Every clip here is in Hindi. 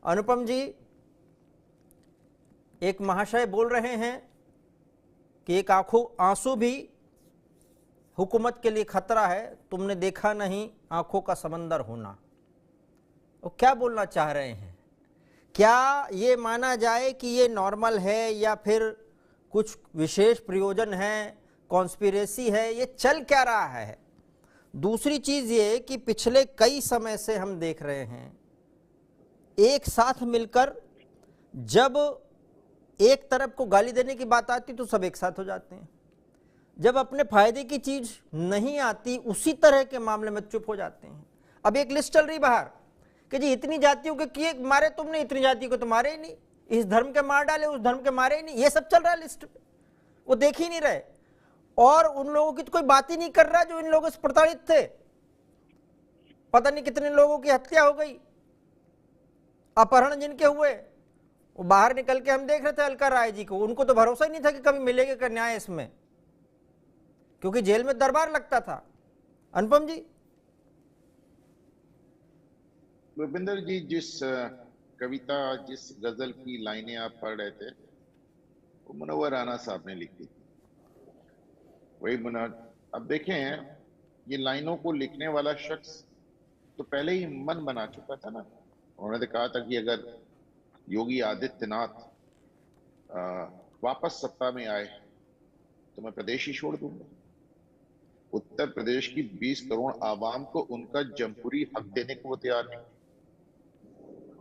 अनुपम जी, एक महाशय बोल रहे हैं कि एक आंसू भी हुकूमत के लिए खतरा है, तुमने देखा नहीं आंखों का समंदर होना। वो क्या बोलना चाह रहे हैं? क्या ये माना जाए कि ये नॉर्मल है या फिर कुछ विशेष प्रयोजन है, कॉन्स्पिरेसी है, ये चल क्या रहा है? दूसरी चीज ये कि पिछले कई समय से हम देख रहे हैं एक साथ मिलकर जब एक तरफ को गाली देने की बात आती तो सब एक साथ हो जाते हैं, जब अपने फायदे की चीज नहीं आती उसी तरह के मामले में चुप हो जाते हैं। अब एक लिस्ट चल रही बाहर कि जी इतनी जातियों के किए मारे तुमने, इतनी जातियों को तो मारे ही नहीं, इस धर्म के मार डाले, उस धर्म के मारे ही नहीं, ये सब चल रहा है लिस्ट पे, वो देख ही नहीं रहे। और उन लोगों की तो कोई बात ही नहीं कर रहा जो इन लोगों से प्रताड़ित थे। पता नहीं कितने लोगों की हत्या हो गई, अपहरण जिनके हुए, वो बाहर निकल के हम देख रहे थे अलका राय जी को, उनको तो भरोसा ही नहीं था कि कभी मिलेगा का न्याय इसमें, क्योंकि जेल में दरबार लगता था। अनुपम जी। भूपेंद्र जी, जिस कविता, जिस गजल की लाइनें आप पढ़ रहे थे, वो मुनव्वर राना साहब ने लिखी थी। वही अब देखें, ये लाइनों को लिखने वाला शख्स तो पहले ही मन बना चुका था ना। उन्होंने तो कहा था कि अगर योगी आदित्यनाथ वापस सत्ता में आए तो मैं प्रदेश ही छोड़ दूंगा। उत्तर प्रदेश की 20 करोड़ आवाम को उनका जमहूरी हक देने को वो तैयार नहीं।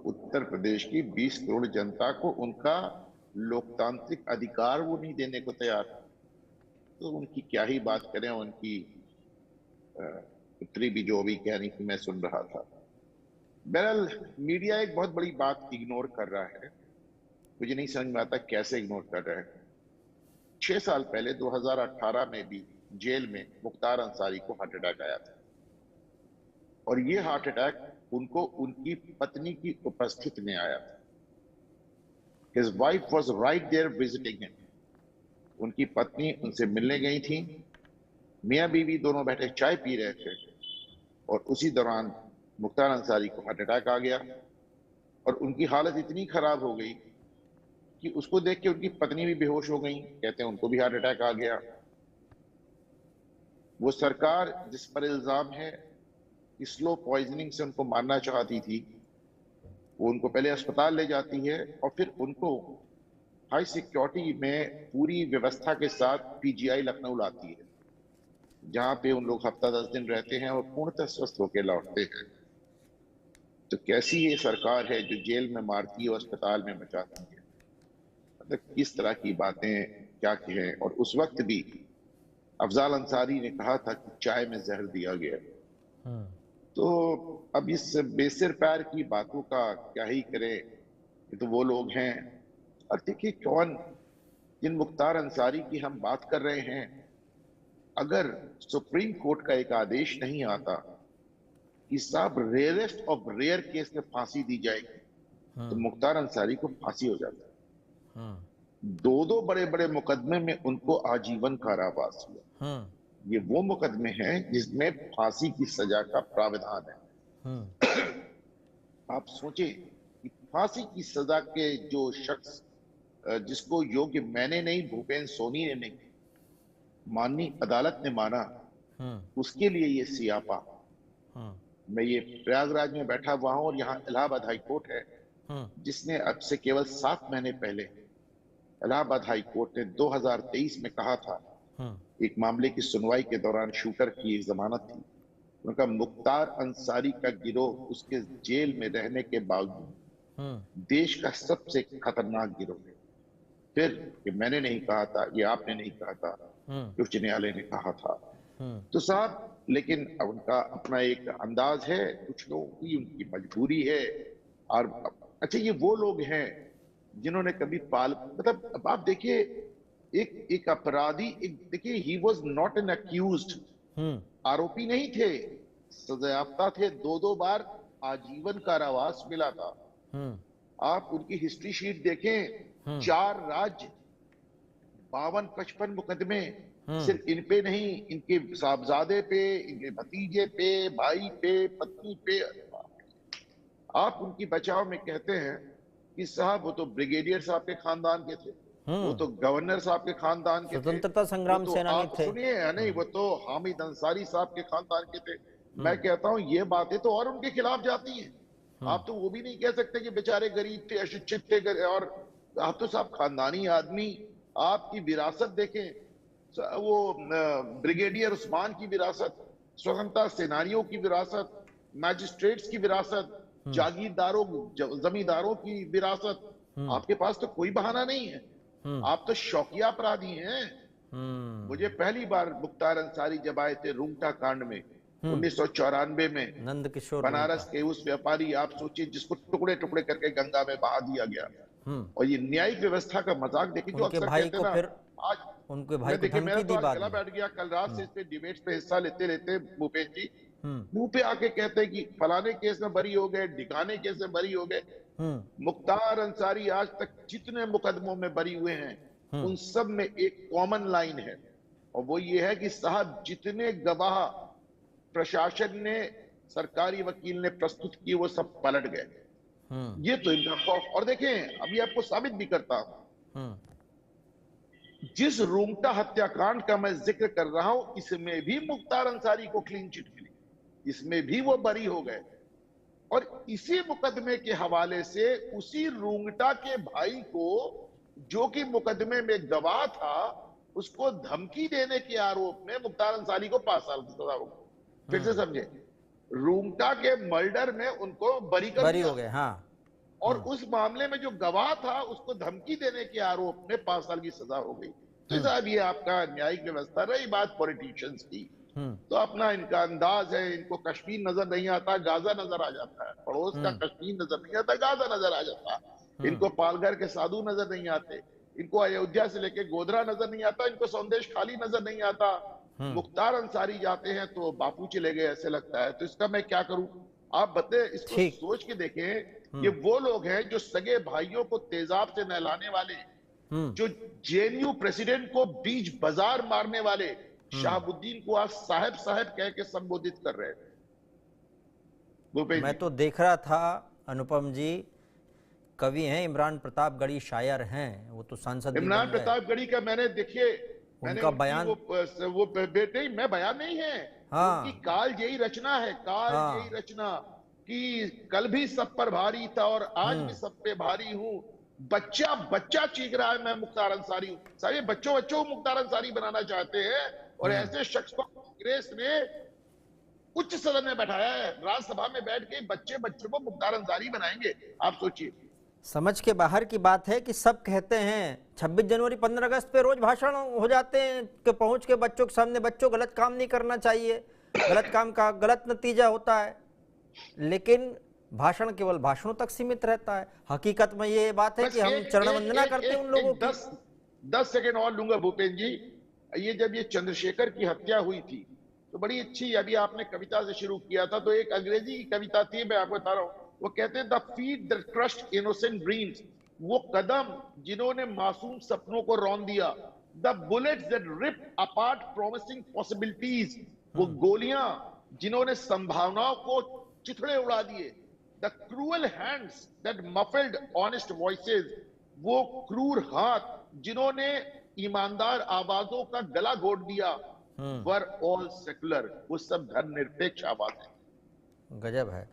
उत्तर प्रदेश की 20 करोड़ जनता को उनका लोकतांत्रिक अधिकार वो नहीं देने को तैयार। तो उनकी क्या ही बात करें, उनकी पुत्री भी जो भी कह रही थी मैं सुन रहा था। बहरहाल मीडिया एक बहुत बड़ी बात इग्नोर कर रहा है, मुझे नहीं समझ में आता कैसे इग्नोर कर रहा है। 6 साल पहले 2018 में भी जेल में मुख्तार अंसारी को हार्ट अटैक आया था, और ये हार्ट अटैक उनको उनकी पत्नी की उपस्थिति में आया था। His wife was right there visiting him. उनकी पत्नी उनसे मिलने गई थी, मियां बीवी दोनों बैठे चाय पी रहे थे, और उसी दौरान मुख्तार अंसारी को हार्ट अटैक आ गया, और उनकी हालत इतनी खराब हो गई कि उसको देख के उनकी पत्नी भी बेहोश हो गई, कहते हैं उनको भी हार्ट अटैक आ गया। वो सरकार जिस पर इल्जाम है कि स्लो पॉइजनिंग से उनको मारना चाहती थी, वो उनको पहले अस्पताल ले जाती है और फिर उनको हाई सिक्योरिटी में पूरी व्यवस्था के साथ पीजीआई लखनऊ लाती है, जहां पे उन लोग हफ्ता 10 दिन रहते हैं और पूर्णतः स्वस्थ होकर लौटते हैं। तो कैसी ये सरकार है जो जेल में मारती है और अस्पताल में बचाती है? मतलब किस तरह की बातें क्या कहें। और उस वक्त भी अफजाल अंसारी ने कहा था कि चाय में जहर दिया गया। तो अब इस बेसिर पैर की बातों का क्या ही करें। ये तो वो लोग हैं, और देखिए कौन, जिन मुख्तार अंसारी की हम बात कर रहे हैं, अगर सुप्रीम कोर्ट का एक आदेश नहीं आता कि साहब रेयरेस्ट ऑफ रेयर केस में फांसी दी जाएगी, तो मुख्तार अंसारी को फांसी हो जाता है। दो बड़े बड़े मुकदमे में उनको आजीवन कारावास हुआ। ये वो मुकदमे हैं जिसमें फांसी की सजा का प्रावधान है। आप सोचें कि फांसी की सजा के जो शख्स जिसको योग्य मैंने नहीं, भूपेन्द्र सोनी ने नहीं, माननीय अदालत ने माना, उसके लिए ये सियापा। मैं ये प्रयागराज में बैठा हुआ हूं, और यहाँ इलाहाबाद हाई कोर्ट है, जिसने अब से केवल 7 महीने पहले इलाहाबाद हाई कोर्ट ने 2023 में कहा था, एक मामले की सुनवाई के दौरान शूटर की एक जमानत थी, उनका मुख्तार अंसारी का गिरोह उसके जेल में रहने के बावजूद देश का सबसे खतरनाक गिरोह है। फिर ये मैंने नहीं कहा था, ये आपने नहीं कहा था, उच्च न्यायालय ने कहा था। तो साहब, लेकिन उनका अपना एक अंदाज है, कुछ लोगों की उनकी मजबूरी है। और अच्छा, ये वो लोग हैं जिन्होंने कभी मतलब अब आप देखिए, एक अपराधी, एक देखिए, he was not an accused, आरोपी नहीं थे, सजायाफ्ता थे, 2 बार आजीवन कारावास मिला था। आप उनकी हिस्ट्री शीट देखें, 4 राज्य, 52-55 मुकदमे, सिर्फ इन पे नहीं, इनके साहबजादे पे, इनके भतीजे पे, भाई पे, पत्नी पे। आप उनकी बचाव में कहते हैं कि साहब वो तो ब्रिगेडियर साहब के खानदान के थे, वो तो गवर्नर साहब के खानदान के थे, स्वतंत्रता संग्राम वो तो सेनानी आप थे। सुनिए या नहीं, वो तो हामिद अंसारी साहब के खानदान के थे। मैं कहता हूं ये बातें तो और उनके खिलाफ जाती हैं। आप तो वो भी नहीं कह सकते कि बेचारे गरीब थे, अशिक्षित थे, और आप तो साहब खानदानी आदमी, आपकी विरासत देखें, वो ब्रिगेडियर उस्मान की विरासत, स्वतंत्रता सेनानियों की विरासत, मैजिस्ट्रेट्स की विरासत, जागीरदारों जमींदारों की विरासत। आपके पास तो कोई बहाना नहीं है, आप तो शौकिया अपराधी हैं। मुझे पहली बार मुख्तार अंसारी जब आए थे रूंगटा कांड में 1994 में, नंद किशोर बनारस के उस व्यापारी, आप सोचिए, जिसको टुकड़े टुकड़े करके गंगा में बहा दिया गया। और ये न्यायिक व्यवस्था का मजाक देखिए, जो उनके अक्सर भाई कहते को हैं ना, फिर आज उनके भाई मैं को देखिए, मेरा धमकी तो दी आज बाद गला में। बैठ गया, कल रात से इस पे डिबेट्स पे हिस्सा लेते लेते भूपेश जी मुंह पे आके कहते हैं कि फलाने केस में बरी हो गए, ढिकाने केस में बरी हो गए। मुख्तार अंसारी आज तक जितने मुकदमों में बरी हुए हैं, उन सब में एक कॉमन लाइन है, और वो ये है कि साहब जितने गवाह प्रशासन ने, सरकारी वकील ने प्रस्तुत किए, वो सब पलट गए। ये तो इनका खौफ। और देखें, अभी आपको साबित भी करता हूं, जिस रूंगटा हत्याकांड का मैं जिक्र कर रहा हूं, इसमें भी मुख्तार अंसारी को क्लीन चिट मिली, इसमें भी वो बरी हो गए। और इसी मुकदमे के हवाले से उसी रूंगटा के भाई को, जो कि मुकदमे में गवाह था, उसको धमकी देने के आरोप में मुख्तार अंसारी को 5 साल की सजा हो गई। फिर से समझे, रूंगटा के मर्डर में उनको बरी कर दिया हो गए। हाँ। और उस मामले में जो गवाह था, उसको धमकी देने के आरोप में 5 साल की सजा हो गई। तो साहब ये आपका न्यायिक व्यवस्था। रही बात पॉलिटिशियंस की, तो अपना इनका अंदाज है, इनको कश्मीर नजर नहीं आता, गाजा नजर आ जाता है। पड़ोस का कश्मीर नजर नहीं आता, गाजा नजर आ जाता है। इनको पालघर के साधु नजर नहीं आते, इनको अयोध्या से लेके गोधरा नजर नहीं आता, इनको संदेश खाली नजर नहीं आता। मुख्तार अंसारी जाते हैं तो बापू चले गए ऐसे लगता है। तो इसका मैं क्या करूं? आप बताए, इसको सोच के देखें। ये वो लोग हैं जो सगे भाइयों को तेजाब से नहलाने वाले, जो जेएनयू प्रेसिडेंट को बीच बाजार मारने वाले शहाबुद्दीन को आज साहब साहब कह के संबोधित कर रहे हैं। मैं तो देख रहा था अनुपम जी, कवि हैं इमरान प्रतापगढ़ी, शायर हैं, वो तो सांसद। इमरान प्रतापगढ़ी का मैंने देखिए, उनका बयान, वो बेटे, मैं बयान नहीं है, उनकी काल यही रचना है, काल यही रचना कि कल भी सब पर भारी था और आज भी सब पे भारी हूं। बच्चा बच्चा चीख रहा है मैं मुख्तार अंसारी हूं। सारे बच्चों बच्चों को मुख्तार अंसारी बनाना चाहते हैं, और ऐसे शख्स को कांग्रेस ने उच्च सदन में बैठाया है, राज्यसभा में बैठ के बच्चे बच्चों को मुख्तार अंसारी बनाएंगे। आप सोचिए, समझ के बाहर की बात है कि सब कहते हैं 26 जनवरी 15 अगस्त पे रोज भाषण हो जाते हैं कि पहुंच के बच्चों के सामने, बच्चों गलत काम नहीं करना चाहिए, गलत काम का गलत नतीजा होता है, लेकिन भाषण केवल भाषणों तक सीमित रहता है। हकीकत में ये बात है कि हम चरण वंदना करते हैं उन लोगों की। 10 सेकेंड और लूंगा भूपेन जी। ये जब ये चंद्रशेखर की हत्या हुई थी तो बड़ी अच्छी, अभी आपने कविता से शुरू किया था, तो एक अंग्रेजी की कविता थी, मैं आपको बता रहा हूं। वो कहते हैं, the feet that crushed innocent dreams, वो कदम जिन्होंने मासूम सपनों को रौंद दिया। The bullets that rip apart promising possibilities, वो गोलियां जिन्होंने संभावनाओं को चिथड़े उड़ा दिए। The cruel hands that muffled honest voices, वो क्रूर हाथ जिन्होंने ईमानदार आवाजों का गला घोट दिया। वर ऑल सेकुलर, वो सब धर्मनिरपेक्ष आवाज है। गजब है।